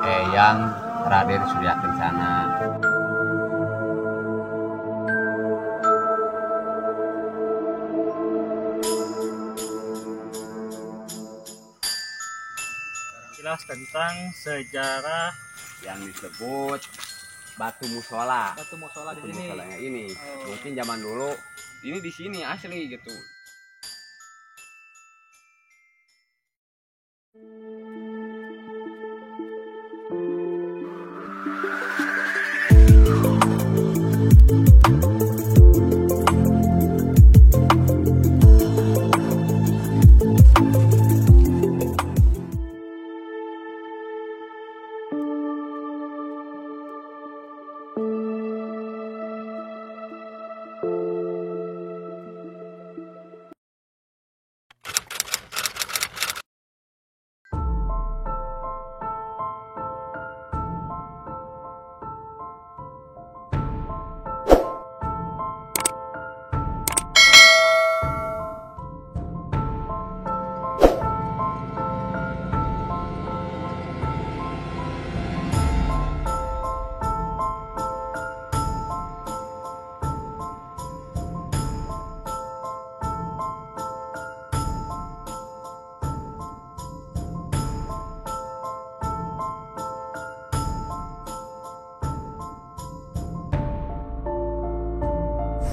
Eyang Raden Surya Kencana. Jelas tentang sejarah Yang disebut Batu Musola. Batu Musola di Batu sini. Musolanya ini. Oh. Mungkin zaman dulu ini di sini asli gitu.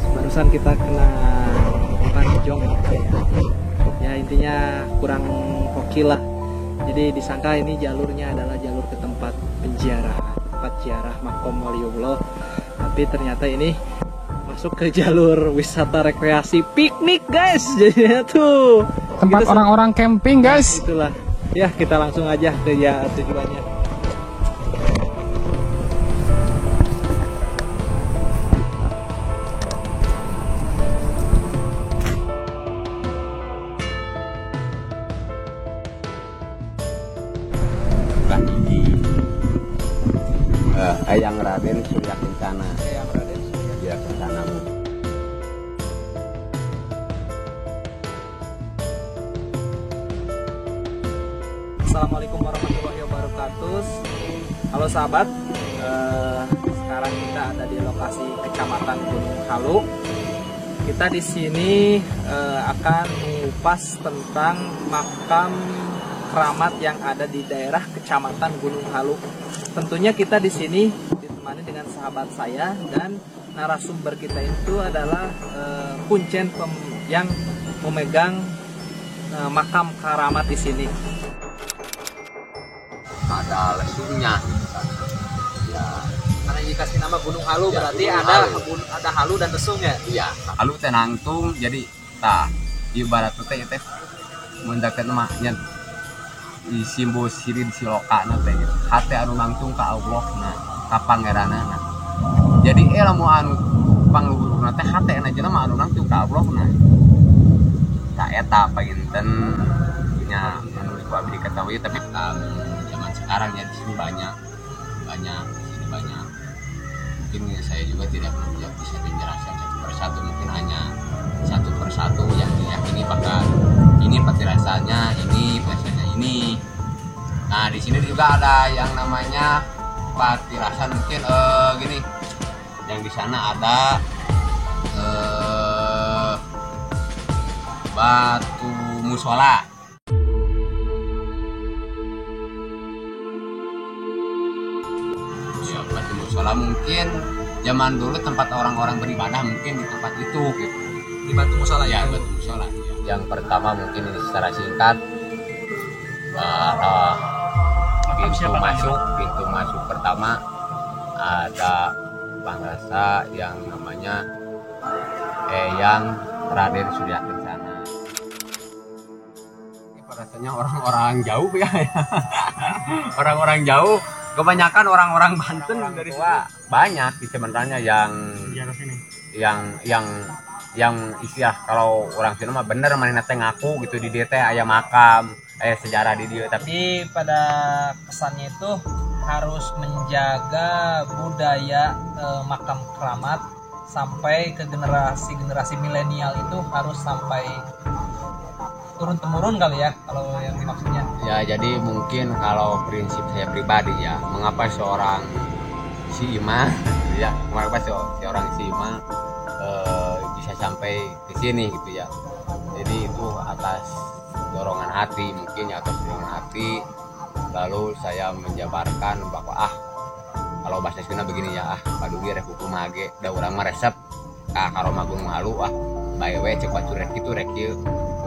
Barusan kita kena panjong ya, intinya kurang hoki lah. Jadi disangka ini jalurnya adalah jalur ke tempat ziarah Makom Waliullah, tapi ternyata ini masuk ke jalur wisata rekreasi piknik guys. Jadinya tuh tempat orang-orang camping guys. Itulah ya, kita langsung aja ke tujuannya. Eyang Raden Surya Kencana. Eyang Raden Surya Kencana. Assalamualaikum warahmatullahi wabarakatuh. Halo sahabat, sekarang kita ada di lokasi Kecamatan Gunung Halu. Kita di sini akan mengupas tentang makam keramat yang ada di daerah Kecamatan Gunung Halu. Tentunya kita di sini ditemani dengan sahabat saya, dan narasumber kita itu adalah kuncen yang memegang makam keramat di sini. Ada lesungnya. Ya. Karena dikasih nama Gunung Halu, Ya, berarti Gunung ada Halu. ada halu dan lesung ya. Iya, halu teh nangtung jadi tah ibarat teh mendekat namanya di simbol sirin silokana teh gitu. Hate anu nangtung ka Allah na ka pangeranana. Jadi lamun anu pangluhurna teh hate na jelema anu nangtung ka Allah na. Ta eta painten nya anu ku abdi diketahui, tapi zaman sekarang ya di sini banyak di sini banyak. Mungkin saya juga tidak bisa menjelaskan satu persatu, mungkin hanya satu persatu yang diyakini bakal ini petirasannya ini biasanya ini. Nah di sini juga ada yang namanya patirasan, mungkin gini, yang di sana ada Batu Musola. Ya, Batu Musola mungkin zaman dulu tempat orang-orang beribadah, mungkin di tempat itu gitu. Di Batu Musola Ya, ya. Batu Musola. Yang pertama mungkin ini secara singkat, pintu masuk pertama ada pangrasa yang namanya Eyang Raden Surya Kencana. Ini rasanya orang-orang jauh ya, orang-orang jauh, kebanyakan orang-orang Banten dari tua banyak di sebenarnya yang istilah kalau orang sini mah bener mana teh ngaku gitu di dia teh aya makam, sejarah di dia, tapi Pada kesannya itu harus menjaga budaya makam keramat sampai ke generasi milenial, itu harus sampai turun temurun kali ya, kalau yang dimaksudnya. Ya, jadi mungkin kalau prinsip saya pribadi ya, mengapa seorang si Ima ya, mengapa seorang si Ima bisa sampai ke sini gitu ya. Jadi itu atas dorongan hati mungkin ya, atas dorongan hati. Lalu saya menjabarkan bahwa kalau bahasa Sunda begini ya, padugi rek hukum mage da urang mah resep ka karoma Gunung Halu bae we cek batu rek kitu rek kieu.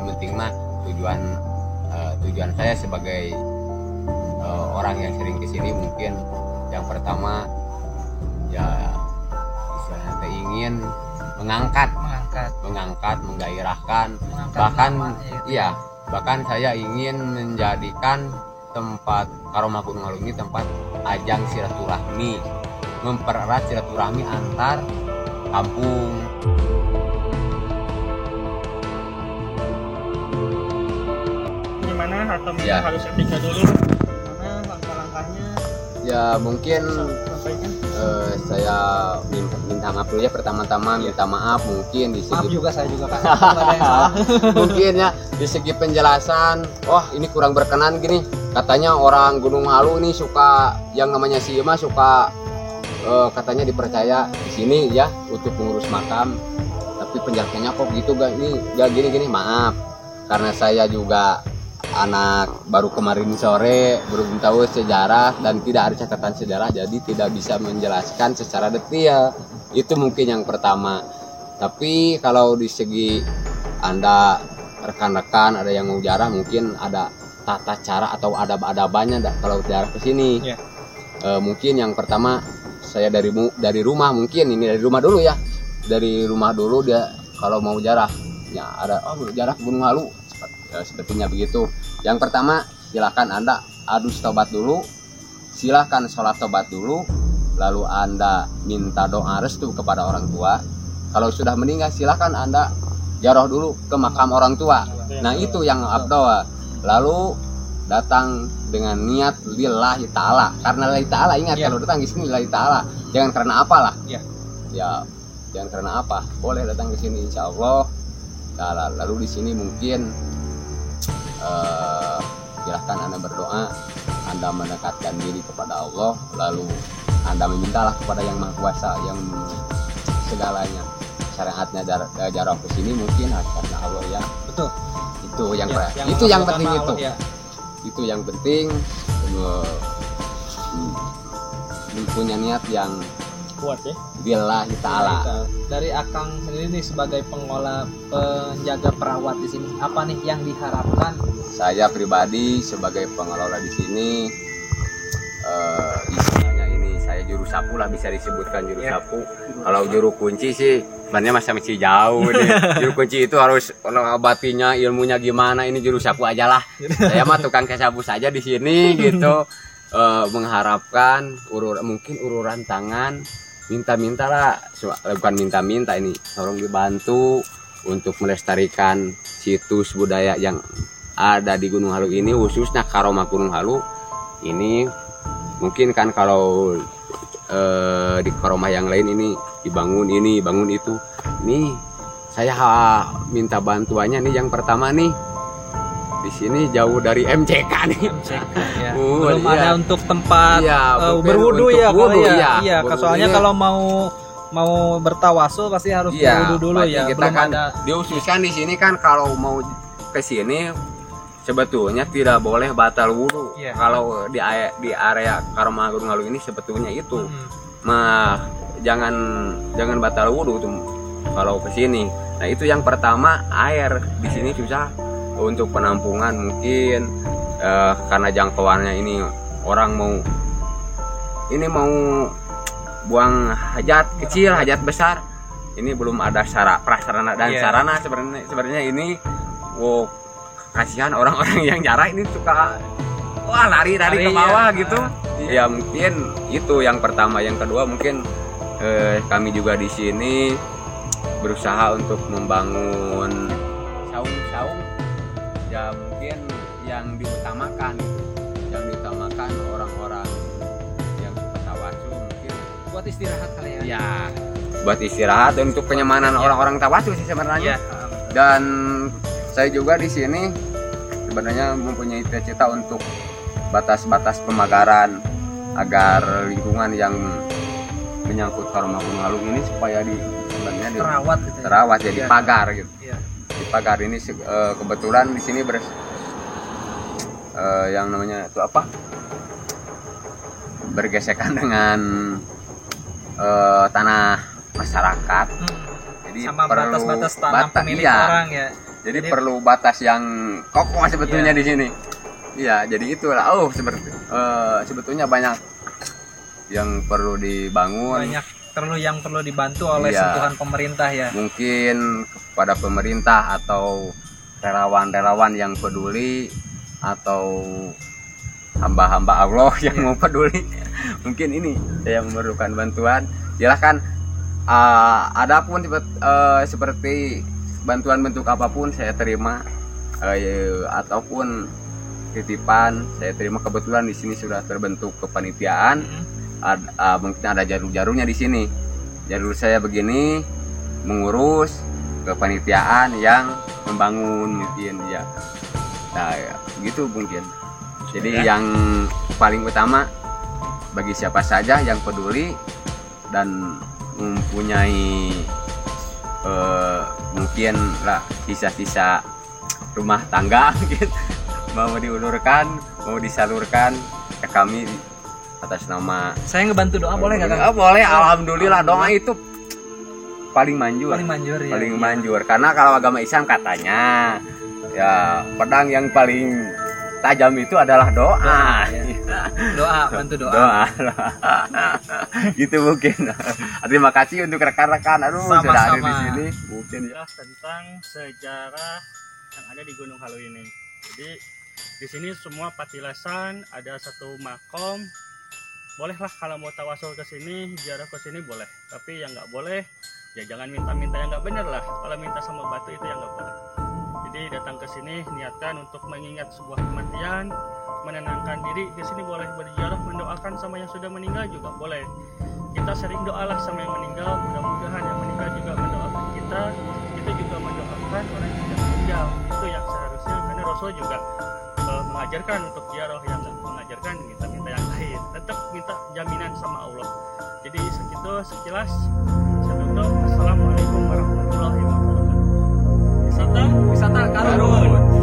Penting mah tujuan saya sebagai orang yang sering kesini mungkin yang pertama ya saya ingin mengangkat, menggairahkan, bahkan saya ingin menjadikan tempat Karoma Gunung Halu ini tempat ajang silaturahmi, mempererat silaturahmi antar kampung. Gimana atau Ya. harus etika dulu? Mana langkah-langkahnya? Ya mungkin Sampaikan. saya minta maaf dulu ya, pertama-tama minta maaf mungkin di Maaf segi juga saya juga Kak. Nggak ada yang salah. mungkin ya di segi penjelasan, ini kurang berkenan gini, katanya orang Gunung Halu ini suka yang namanya si Ima suka katanya dipercaya di sini ya untuk mengurus makam, tapi penjelasannya kok gitu gak gini, maaf karena saya juga anak baru kemarin sore belum tahu sejarah dan tidak ada catatan sejarah, jadi tidak bisa menjelaskan secara detail. Itu mungkin yang pertama. Tapi kalau di segi Anda rekan-rekan ada yang mau jarah, mungkin ada tata cara atau adab-adabannya kalau jarah ke sini. Yeah. Mungkin yang pertama saya dari rumah, mungkin ini dari rumah dulu ya. Dari rumah dulu dia kalau mau jarah ya ada jarah ke Gunung Halu. Sepertinya begitu. Yang pertama silakan Anda adus tobat dulu, silakan sholat tobat dulu, lalu Anda minta doa restu kepada orang tua. Kalau sudah meninggal silakan Anda jarah dulu ke makam orang tua. Nah itu yang abdul. Lalu datang dengan niat lillahi ta'ala, karena lillahi ta'ala, ingat kalau datang di sini lillahi ta'ala, jangan karena apalah. Ya jangan karena apa, boleh datang ke sini insya Allah. Lalu di sini mungkin silahkan Anda berdoa, Anda mendekatkan diri kepada Allah, lalu Anda memintalah kepada Yang Maha Kuasa yang segalanya. Syariatnya jarah ke sini mungkin karena Allah ya. Betul. Itu yang Yang yang penting Allah, itu. ya. Itu yang penting, punya niat yang Kuat ya. billahi ta'ala. Dari Akang sendiri nih sebagai penjaga perawat di sini, apa nih yang diharapkan? Saya pribadi sebagai pengelola di sini, istilahnya ini saya juru sapu lah, bisa disebutkan juru sapu. Kalau juru kunci sih sebenarnya masih jauh nih. Juru kunci itu harus batinya, ilmunya gimana, ini juru sapu aja lah. Saya mah tukang kesapu saja di sini gitu. Mengharapkan mungkin uluran tangan, minta-minta lah, bukan minta-minta, ini tolong dibantu untuk melestarikan situs budaya yang ada di Gunung Halu ini, khususnya Karoma Gunung Halu ini. Mungkin kan kalau di Karoma yang lain ini dibangun ini, bangun itu. Nih saya minta bantuannya nih, yang pertama nih di sini jauh dari MCK nih. MCK ya. Belum ada untuk tempat berwudu untuk ya, wudu, iya. Soalnya kalau mau bertawasul pasti harus berwudu dulu ya. Kita Belum kan ada diususkan di sini kan kalau mau ke sini sebetulnya tidak boleh batal wudu. Kalau di area Karoma Gunung Halu ini sebetulnya itu mah jangan batal wudu tuh kalau ke sini. Nah, itu yang pertama, air di sini susah untuk penampungan mungkin karena jangkauannya ini orang mau buang hajat kecil, hajat besar, ini belum ada prasarana dan sarana. Sebenarnya ini kasihan orang-orang yang jarah ini suka lari ke bawah gitu. Ya mungkin itu yang pertama. Yang kedua mungkin kami juga di sini berusaha untuk membangun saung-saung ya, mungkin yang diutamakan orang-orang yang suka tawasul mungkin buat istirahat kali ya. Ya buat istirahat dan untuk kenyamanan orang-orang tawasul sih sebenarnya. Dan saya juga di sini sebenarnya mempunyai cita-cita untuk batas-batas pemagaran agar lingkungan yang menyangkut Karma Gunung Halu ini supaya sebenarnya Terawat gitu ya. terawat jadi Iya. pagar gitu. Iya. Di pagar ini kebetulan di sini yang namanya itu apa? Bergesekan dengan tanah masyarakat. Jadi Sama perlu batas-batas tanah pemilik iya. orang ya. Jadi perlu batas yang kokoh sebetulnya Iya. di sini. Iya, jadi itulah. Sebetulnya banyak yang perlu dibangun. Banyak yang perlu dibantu oleh Iya. sentuhan pemerintah ya. Mungkin kepada pemerintah atau relawan-relawan yang peduli atau hamba-hamba Allah yang mau peduli. Mungkin ini saya memerlukan bantuan. Silahkan. Adapun seperti bantuan bentuk apapun saya terima, ataupun titipan saya terima. Kebetulan di sini sudah terbentuk kepanitiaan. Mungkin ada jalur-jalurnya di sini. Jalur saya begini mengurus kepanitiaan yang membangun mungkin ya. Nah, ya, gitu mungkin. Jadi yang paling utama bagi siapa saja yang peduli dan mempunyai mungkin lah sisa-sisa rumah tangga gitu, mau diulurkan, mau disalurkan ke kami atas nama. Saya ngebantu doa boleh nggak Kang? Boleh, alhamdulillah. Doa itu paling manjur. Paling manjur ya. Paling manjur. Karena kalau agama Islam katanya ya pedang yang paling tajam itu adalah doa. Doa, bantu doa. Doa. Gitu mungkin. Terima kasih untuk rekan-rekan. Aduh, sudah ada di Sama-sama. sini. Mungkin ya. Tentang sejarah yang ada di Gunung Halu ini. Jadi di sini semua patilasan, ada satu makom. Bolehlah kalau mau tawasul ke sini, ziarah ke sini boleh. Tapi yang nggak boleh, ya jangan minta-minta yang nggak bener lah. Kalau minta sama batu itu yang nggak boleh. Jadi datang ke sini niatkan untuk mengingat sebuah kematian, menenangkan diri. Di sini boleh berziarah, mendoakan sama yang sudah meninggal juga boleh. Kita sering doalah sama yang meninggal, mudah-mudahan yang meninggal juga mendoakan kita juga mendoakan orang yang sudah meninggal. Itu yang seharusnya, karena Rasul juga mengajarkan untuk ziarah, yang nggak mengajarkan minta-minta yang lain. Tetap minta jaminan sama Allah. Jadi segitu sekilas. Saya tutup. Assalamualaikum warahmatullahi wabarakatuh. Wisata Wisata Karun.